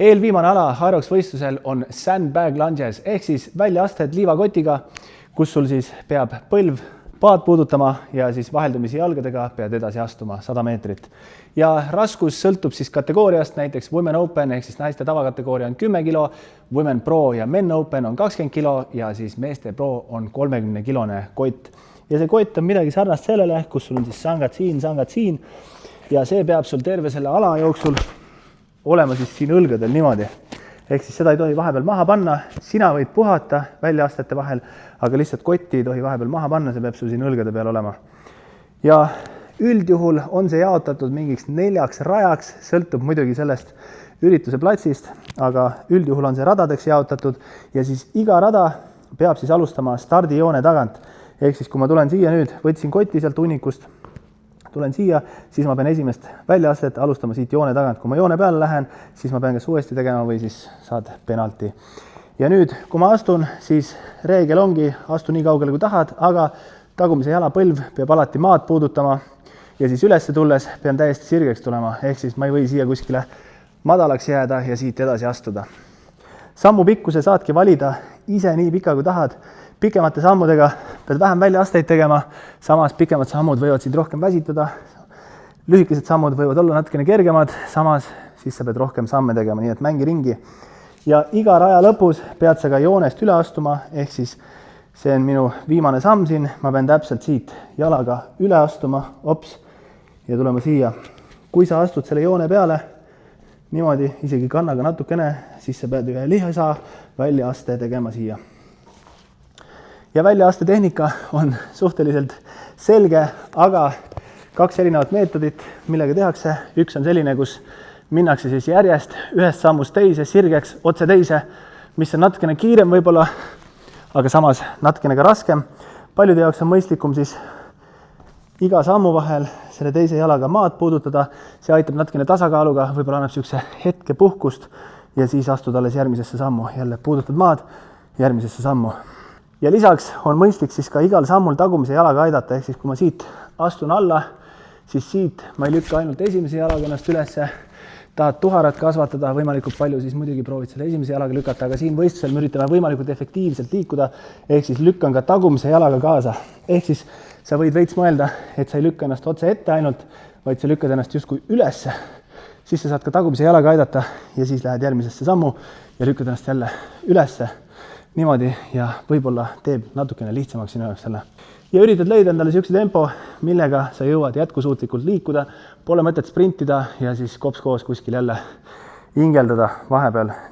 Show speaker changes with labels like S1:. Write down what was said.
S1: Eelviimane ala Hyrox võistlusel on sandbag lunges ehk siis väljaasted liivakotiga, kus sul siis peab põlv paad puudutama ja siis vaheldumisi jalgadega pead edasi astuma 100 meetrit. Ja raskus sõltub siis kategooriast, näiteks Women Open ehk siis naiste tavakategooria on 10 kilo, Women Pro ja Men Open on 20 kilo ja siis meeste Pro on 30 kilone kott. Ja see kott on midagi sarnast sellele, kus sul on siis sangad siin ja see peab sul terve selle ala jooksul olema siis siin õlgadel niimoodi. Ehk siis seda ei tohi vahepeal maha panna, sina võid puhata väljaastete vahel, aga lihtsalt kotti ei tohi vahepeal maha panna, see peab sul siin õlgade peal olema. Ja üldjuhul on see jaotatud mingiks 4 rajaks, sõltub muidugi sellest ürituse platsist, aga üldjuhul on see radadeks jaotatud ja siis iga rada peab siis alustama stardijoone tagant. Ehk siis kui ma tulen siia nüüd, võtsin kotti sealt hunnikust, tulen siia, siis ma pean esimest väljaastet alustama siit joone tagant. Kui ma joone peale lähen, siis ma pean kas uuesti tegema või siis saad penalti. Ja nüüd, kui ma astun, siis reegel ongi, astu nii kaugele kui tahad, aga tagumise jalapõlv peab alati maad puudutama ja siis ülesse tulles pean täiesti sirgeks tulema. Ehk siis ma ei või siia kuskile madalaks jääda ja siit edasi astuda. Sammu pikkuse saadki valida ise nii pika kui tahad. Pikemate sammudega pead vähem väljaasteid tegema, samas pikemad sammud võivad sind rohkem väsitada, lühikesed sammud võivad olla natukene kergemad, samas siis sa pead rohkem samme tegema, nii et mängi ringi. Ja iga raja lõpus pead sa ka joonest üle astuma, ehk siis see on minu viimane samm siin, ma pean täpselt siit jalaga üle astuma, ops, ja tulema siia. Kui sa astud selle joone peale, niimoodi isegi kannaga natukene, siis sa pead ühe lihasa väljaaste tegema siia. Ja väljaaste tehnika on suhteliselt selge, aga 2 erinevat meetodit, millega tehakse. Üks on selline, kus minnakse siis järjest ühest sammust teise, sirgeks, otse teise, mis on natukene kiirem võib-olla, aga samas natukene ka raskem. Paljude jaoks on mõistlikum siis iga sammu vahel selle teise jalaga maad puudutada. See aitab natukene tasakaaluga, võib-olla annab siukse hetke puhkust ja siis astud alles järgmisesse sammu. Jälle puudutad maad järgmisesse sammu. Ja lisaks on mõistlik siis ka igal sammul tagumise jalaga aidata, ehk siis kui ma siit astun alla, siis siit ma ei lükka ainult esimese jalaga ennast ülesse, tahad tuharat kasvatada võimalikult palju, siis muidugi proovid selle esimese jalaga lükata, aga siin võistlusel me üritame võimalikult efektiivselt liikuda, ehk siis lükkan ka tagumise jalaga kaasa. Ehk siis sa võid veits mõelda, et sa ei lükka ennast otse ette ainult, vaid sa lükkad ennast justkui ülesse, siis sa saad ka tagumise jalaga aidata ja siis lähed järgmisesse sammu ja lükkad ennast jälle ülesse. Niimoodi ja võib-olla teeb natukene lihtsamaks sinu jaoks selle. Ja üritad leida endale siukse tempo, millega sa jõuad jätkusuutlikult liikuda, pole mõtet sprintida ja siis kops koos kuskil jälle hingeldada vahepeal.